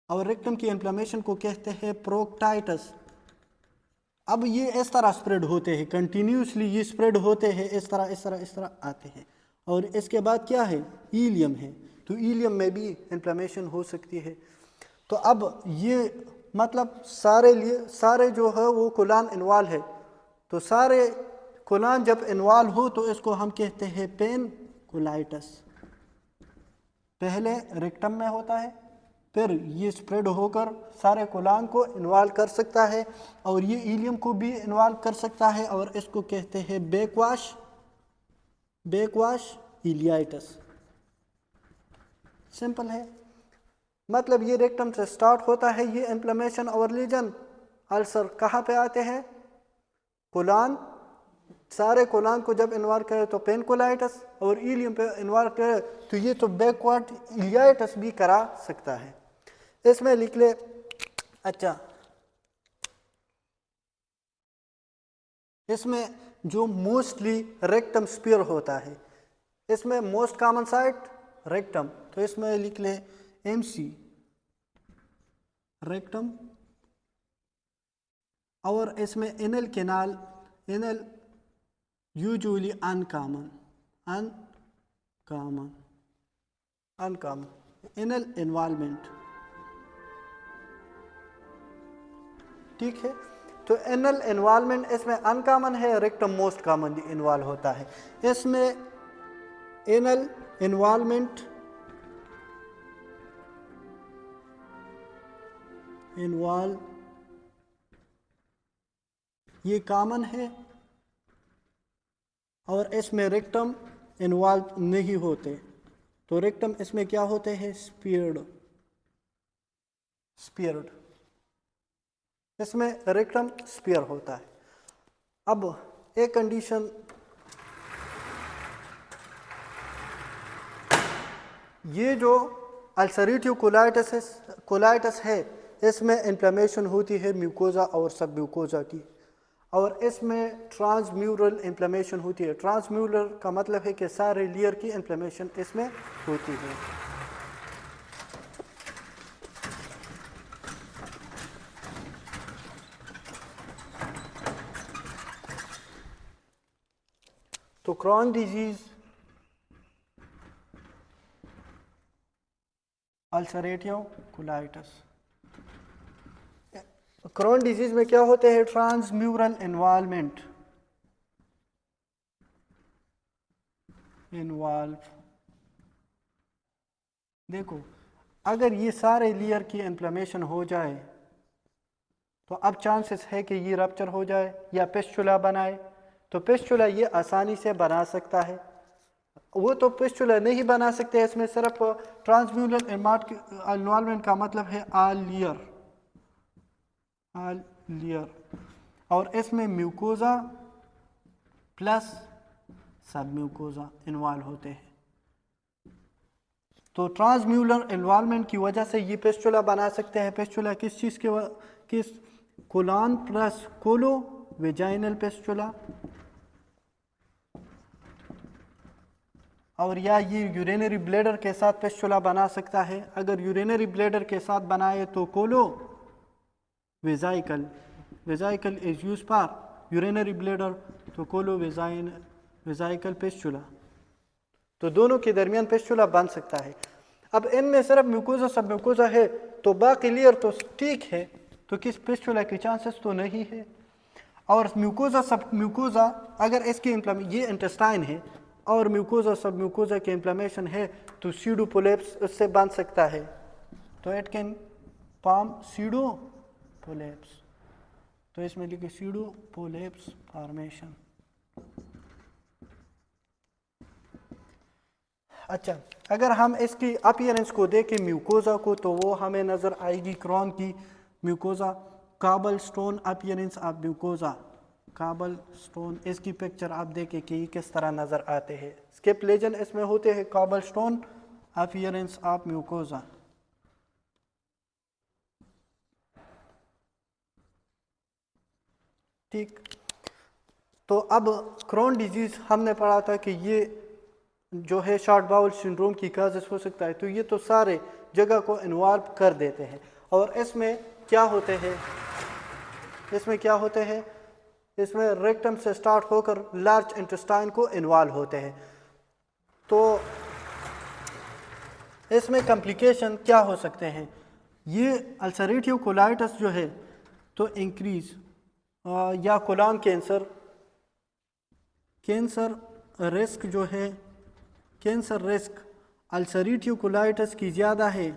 और रेक्टम की इन्फ्लेमेशन को कहते हैं प्रोक्टाइटिस। अब ये इस तरह स्प्रेड होते हैं कंटिन्यूसली, ये स्प्रेड होते हैं इस तरह इस तरह इस तरह आते हैं। और इसके बाद क्या है, ईलियम है, तो ईलियम में भी इन्फ्लेमेशन हो सकती है। तो अब ये मतलब सारे जो है वो कोलान इन्वॉल्व है, तो सारे कोलान जब इन्वॉल्व हो तो इसको हम कहते हैं पेन कोलाइटिस। पहले रेक्टम में होता है, फिर ये स्प्रेड होकर सारे कोलान को इन्वॉल्व कर सकता है और ये ईलियम को भी इन्वॉल्व कर सकता है और इसको कहते हैं बैकवाश इलियाइटिस। सिंपल है, मतलब ये रेक्टम से स्टार्ट होता है ये इन्फ्लेमेशन और लीजन। अल्सर कहाँ पे आते हैं, कोलान, सारे कोलान को जब इन्वॉल्व करे तो पेन कोलाइटिस, और ईलियम पे इन्वॉल्व करे तो ये तो बैकवर्ड इलियाइटिस भी करा सकता है। इसमें लिख ले। अच्छा, इसमें जो मोस्टली रेक्टम स्पीयर होता है, इसमें मोस्ट कॉमन साइट रेक्टम, तो इसमें लिख ले MC रेक्टम। और इसमें anal canal, anal usually uncommon anal involvement. ठीक है, तो एनल इन्वॉल्वमेंट इसमें अनकॉमन है, रेक्टम मोस्ट कॉमनली इन्वॉल्व होता है। इसमें एनल इन्वॉल्वमेंट ये कॉमन है और इसमें रेक्टम इन्वॉल्व नहीं होते, तो रेक्टम इसमें क्या होते हैं, स्पीयर्ड। इसमें रेक्टम स्पीयर होता है। अब एक कंडीशन, ये जो अल्सरेटिव कोलाइटिस है इसमें इन्फ्लेमेशन होती है म्यूकोजा और सब म्यूकोजा की, और इसमें ट्रांसम्यूरल इन्फ्लेमेशन होती है। ट्रांसम्यूरल का मतलब है कि सारे लेयर की इन्फ्लेमेशन इसमें होती है। तो Crohn disease, ulcerative colitis, Crohn disease में क्या होते हैं, ट्रांसम्यूरल इन्वॉल्वमेंट देखो, अगर ये सारे लेयर की इन्फ्लेमेशन हो जाए तो अब चांसेस है कि ये रप्चर हो जाए या पिस्चुला बनाए। तो पिस्चुला ये आसानी से बना सकता है, वो तो पिस्चुला नहीं बना सकते, इसमें सिर्फ ट्रांसम्यूरल इन्वॉल्वमेंट का मतलब है ऑल लेयर और इसमें म्यूकोजा प्लस सब म्यूकोजा इन्वॉल्व होते हैं। तो ट्रांसम्यूलर इन्वॉल्वमेंट की वजह से ये पेस्चुला बना सकते हैं। पेस्चुला किस चीज़ के किस कोलन प्लस कोलो वेजाइनल पेस्चुला, और या ये यूरिनरी ब्लैडर के साथ पेस्चुला बना सकता है। अगर यूरिनरी ब्लैडर के साथ बनाए तो कोलो वेजाइकल, वेजाइकल is use for urinary bladder, तो कोलो वेजाइकल पेस्चुला, तो दोनों के दरमियान पेस्चुला बन सकता है। अब इनमें सिर्फ म्यूकोजा सब म्यूकोजा है तो बाकी लेयर तो ठीक है, तो किस पेस्चुला के चांसेस तो नहीं है। और म्यूकोजा सब म्यूकोजा अगर इसकी ये इंटेस्टाइन है और म्यूकोजा सब म्यूकोजा के इन्फ्लेमेशन है तो सीडो पोलेप्स उससे बन सकता है, तो इट कैन फॉर्म सीडो पोलेप्स, तो इसमें लिखे सीडो पोलेप्स फॉर्मेशन। अच्छा, अगर हम इसकी अपीयरेंस को देखें म्यूकोजा को तो वो हमें नज़र आएगी क्रॉन की म्यूकोजा, काबल स्टोन अपीयरेंस ऑफ म्यूकोजा, काबल स्टोन, इसकी पिक्चर आप देखें कि ये किस तरह नज़र आते हैं। स्किप लेजन इसमें होते हैं काबल स्टोन अपीयरेंस ऑफ म्यूकोजा। ठीक, तो अब क्रोन डिजीज़ हमने पढ़ा था कि ये जो है शॉर्ट बाउल सिंड्रोम की काजेस हो सकता है, तो ये तो सारे जगह को इन्वॉल्व कर देते हैं। और इसमें क्या होते हैं, इसमें क्या होते हैं, इसमें रेक्टम से स्टार्ट होकर लार्ज इंटेस्टाइन को इन्वॉल्व होते हैं। तो इसमें कॉम्प्लिकेशन क्या हो सकते हैं, ये अल्सरेटिव कोलाइटिस जो है तो इंक्रीज या कोलन कैंसर, कैंसर रिस्क जो है, कैंसर रिस्क अल्सरेटिव कोलाइटिस की ज़्यादा है,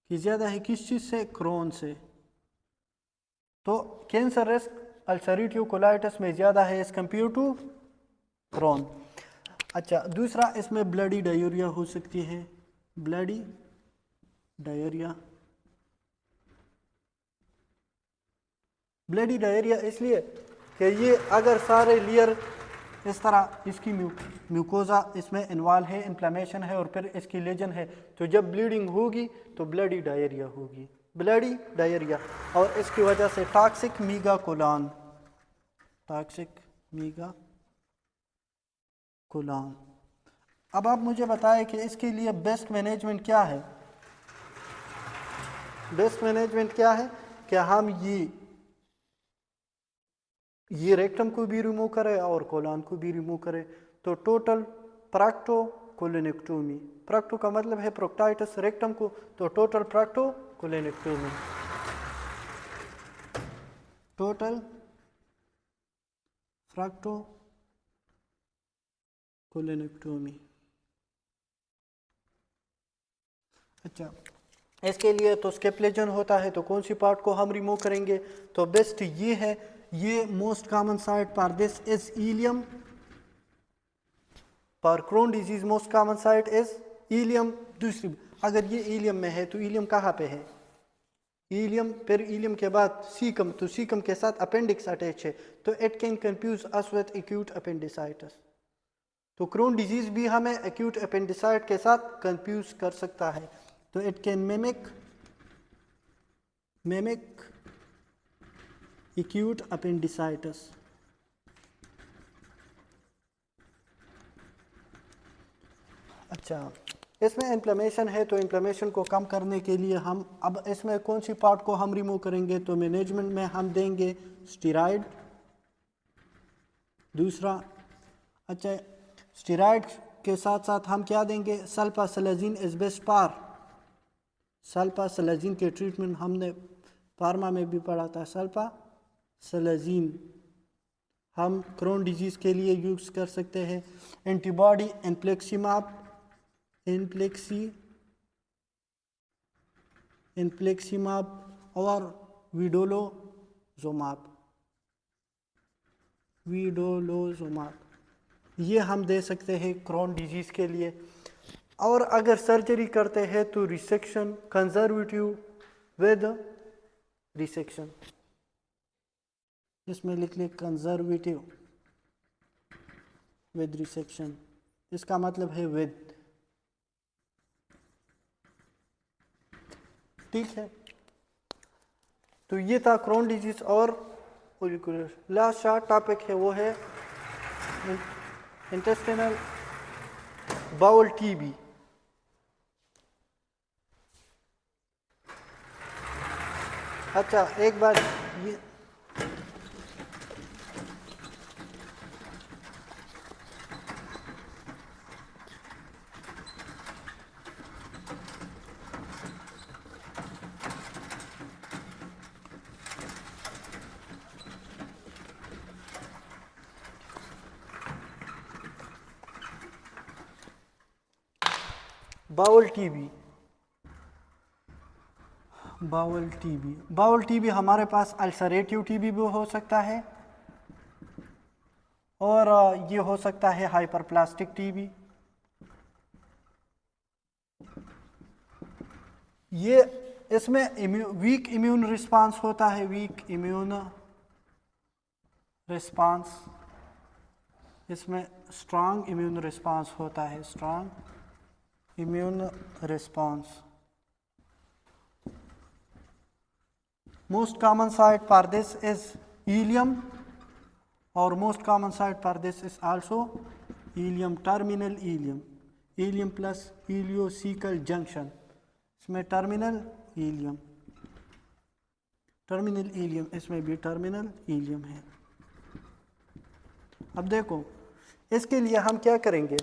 कि ज़्यादा है किस चीज़ से, क्रोन से। तो कैंसर रिस्क अल्सरेटिव कोलाइटिस में ज़्यादा है एज कंपेयर टू क्रोन। अच्छा, दूसरा इसमें ब्लडी डायरिया हो सकती है, ब्लडी डायरिया, ब्लडी डायरिया इसलिए कि ये अगर सारे लेयर इस तरह इसकी म्यूकोजा इसमें इन्वॉल्व है, इन्फ्लेमेशन है और फिर इसकी लेजन है, तो जब ब्लीडिंग होगी तो ब्लडी डायरिया होगी, ब्लडी डायरिया। और इसकी वजह से टॉक्सिक मीगा कोलन, टॉक्सिक मीगा कोलन। अब आप मुझे बताएं कि इसके लिए बेस्ट मैनेजमेंट क्या है। बेस्ट मैनेजमेंट क्या है कि हम ये रेक्टम को भी रिमूव करें और कोलन को भी रिमूव करें, तो टोटल प्रैक्टोकोलिनेक्टोमी, प्रैक्टो का मतलब है प्रोक्टाइटिस रेक्टम को, तो टोटल प्रैक्टोकोलिनेक्टोमी, टोटल प्रैक्टोकोलिनेक्टोमी। अच्छा, इसके लिए तो स्किप लेजन होता है, तो कौन सी पार्ट को हम रिमूव करेंगे, तो बेस्ट ये है, ये most common site for this is ileum, for Crohn disease most common site is ileum. दूसरी, अगर ये इलियम में है तो इलियम कहाँ पे है, इलियम, फिर इलियम के बाद सीकम, तो सीकम के साथ अपेंडिक्स अटैच है, तो it can confuse us with acute appendicitis. तो क्रोन डिजीज भी हमें एक्यूट अपेंडिसाइट के साथ कंफ्यूज कर सकता है, तो it can mimic acute appendicitis. अच्छा, इसमें इन्फ्लेमेशन है, तो इन्फ्लेमेशन को कम करने के लिए हम अब इसमें कौन सी पार्ट को हम रिमूव करेंगे, तो मैनेजमेंट में हम देंगे स्टेरॉइड। दूसरा, अच्छा, स्टेरॉइड के साथ साथ हम क्या देंगे, सल्फासलाजीन इज बेस्ट पार, सल्फासलाजीन के ट्रीटमेंट हमने फार्मा में भी पढ़ा था, सल्फासलाजीन हम क्रोन डिजीज़ के लिए यूज़ कर सकते हैं। एंटीबॉडी इन्फ्लेक्सिमाब, इन्फ्लेक्सिमाब और विडोलोजुमाब, ये हम दे सकते हैं क्रोन डिजीज़ के लिए। और अगर सर्जरी करते हैं तो रिसेक्शन कंजर्वेटिव विद रिसेक्शन, इसमें लिख ले कंजर्वेटिव विद रिसेक्शन, इसका मतलब है विद। ठीक है, तो ये था क्रोन डिजीज और फोलिकुलर। लास्ट शार्ट टॉपिक है वो है इंटेस्टिनल बाउल टीबी। अच्छा एक बार ये बाउल टीबी, बाउल टीबी हमारे पास अल्सरेटिव टीबी भी हो सकता है और ये हो सकता है हाइपरप्लास्टिक टीबी। ये इसमें वीक इम्यून रिस्पांस होता है, वीक इम्यून रिस्पांस, इसमें स्ट्रांग इम्यून रिस्पांस होता है, strong immune response. Most common site for this is ileum और most common site for this is also ileum, terminal ileum, ileum plus ileocecal junction, इसमें टर्मिनल इलियम, टर्मिनल इलियम, इसमें भी टर्मिनल इलियम है। अब देखो इसके लिए हम क्या करेंगे,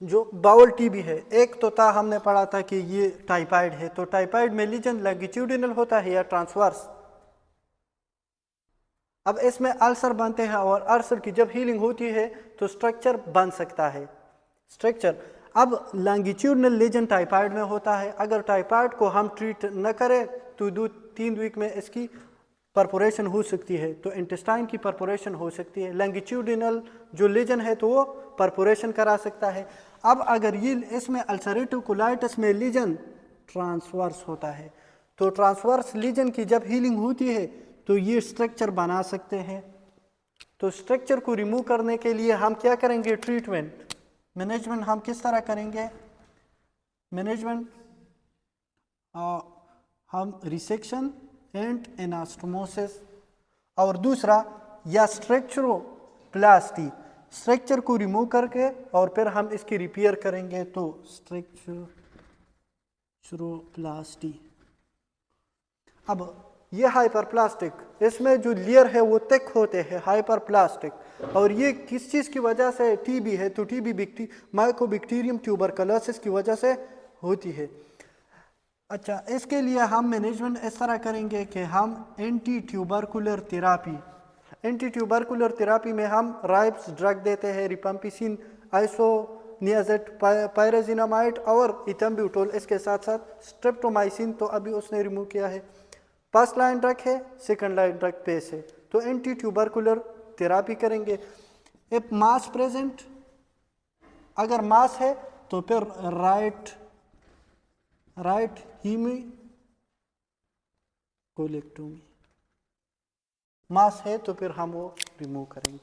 जो बाउल टीबी है, एक तो था हमने पढ़ा था कि ये टाइफाइड है, तो टाइफाइड में लीजन लॉन्गिट्यूडिनल होता है या ट्रांसवर्स। अब इसमें अल्सर बनते हैं और अल्सर की जब हीलिंग होती है तो स्ट्रक्चर बन सकता है, स्ट्रक्चर। अब लॉन्गिट्यूडिनल लीजन टाइफाइड में होता है, अगर टाइफाइड को हम ट्रीट न करें तो 2-3 वीक में इसकी परपोरेशन हो सकती है, तो इंटेस्टाइन की परपोरेशन हो सकती है। लॉन्गिट्यूडिनल जो लीजन है तो वो परपोरेशन करा सकता है। अब अगर ये इसमें अल्सरेटिव कोलाइटिस में लीजन ट्रांसवर्स होता है, तो ट्रांसवर्स लीजन की जब हीलिंग होती है तो ये स्ट्रक्चर बना सकते हैं। तो स्ट्रक्चर को रिमूव करने के लिए हम क्या करेंगे, ट्रीटमेंट मैनेजमेंट हम किस तरह करेंगे, मैनेजमेंट हम रिसेक्शन एंड एनास्टोमोसिस, और दूसरा या स्ट्रक्चरोप्लास्टी, स्ट्रक्चर को रिमूव करके और फिर हम इसकी रिपेयर करेंगे, तो स्ट्रक्चरोप्लास्टी। अब ये हाइपरप्लास्टिक, इसमें जो लेयर है वो थिक होते हैं, हाइपरप्लास्टिक, और ये किस चीज़ की वजह से टीबी है, तो टीबी माइकोबैक्टीरियम ट्यूबरकुलोसिस की वजह से होती है। अच्छा, इसके लिए हम मैनेजमेंट इस तरह करेंगे कि हम एंटी ट्यूबरकुलर थेरापी में हम राइब्स ड्रग देते हैं, रिपम्पिसिन, आइसोनियाजेट, पायराजिनामाइड और इथम्ब्यूटोल, इसके साथ साथ स्ट्रेप्टोमाइसिन तो अभी उसने रिमूव किया है। फर्स्ट लाइन ड्रग है, सेकंड लाइन ड्रग पेस है, तो एंटी ट्यूबरकुलर थेरापी करेंगे। इफ मास प्रेजेंट, अगर मास है तो फिर राइट हीमिकोलेक्टोमी, मास है तो फिर हम वो रिमूव करेंगे।